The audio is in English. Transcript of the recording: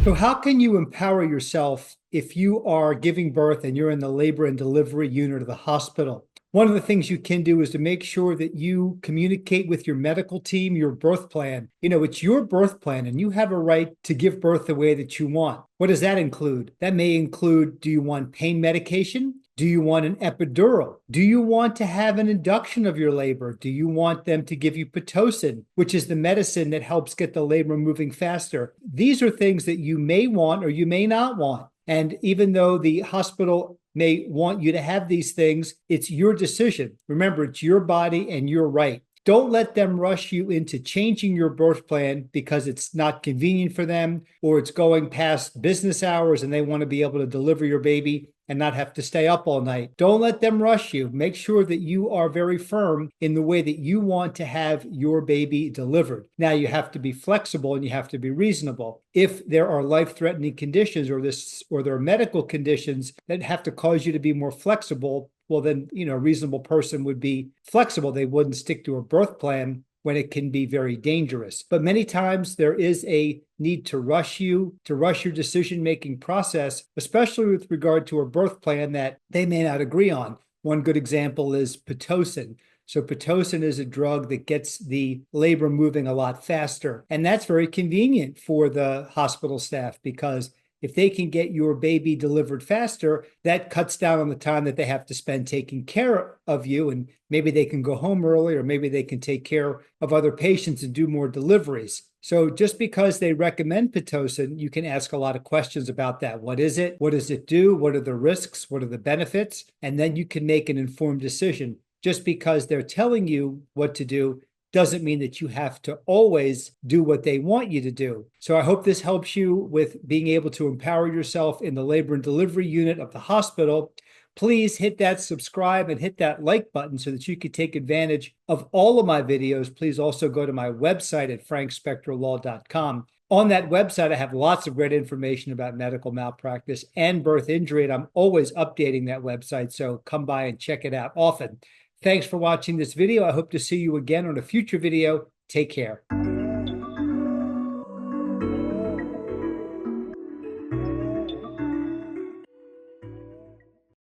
So how can you empower yourself if you are giving birth and you're in the labor and delivery unit of the hospital? One of the things you can do is to make sure that you communicate with your medical team, your birth plan. It's your birth plan and you have a right to give birth the way that you want. What does that include? That may include, do you want pain medication? Do you want an epidural? Do you want to have an induction of your labor? Do you want them to give you Pitocin, which is the medicine that helps get the labor moving faster? These are things that you may want or you may not want. And even though the hospital may want you to have these things, it's your decision. Remember, it's your body and your right. Don't let them rush you into changing your birth plan because it's not convenient for them or it's going past business hours and they want to be able to deliver your baby and not have to stay up all night. Don't let them rush you. Make sure that you are very firm in the way that you want to have your baby delivered. Now, you have to be flexible and you have to be reasonable. If there are life-threatening conditions or there are medical conditions that have to cause you to be more flexible, well, then, a reasonable person would be flexible. They wouldn't stick to a birth plan when it can be very dangerous. But many times there is a need to rush your decision-making process, especially with regard to a birth plan that they may not agree on. One good example is Pitocin. So Pitocin is a drug that gets the labor moving a lot faster. And that's very convenient for the hospital staff because if they can get your baby delivered faster, that cuts down on the time that they have to spend taking care of you. And maybe they can go home early, or maybe they can take care of other patients and do more deliveries. So just because they recommend Pitocin, you can ask a lot of questions about that. What is it? What does it do? What are the risks? What are the benefits? And then you can make an informed decision. Just because they're telling you what to do doesn't mean that you have to always do what they want you to do. So I hope this helps you with being able to empower yourself in the labor and delivery unit of the hospital. Please hit that subscribe and hit that like button so that you can take advantage of all of my videos. Please also go to my website at frankspectorlaw.com. On that website, I have lots of great information about medical malpractice and birth injury, and I'm always updating that website, so come by and check it out often. Thanks for watching this video. I hope to see you again on a future video. Take care.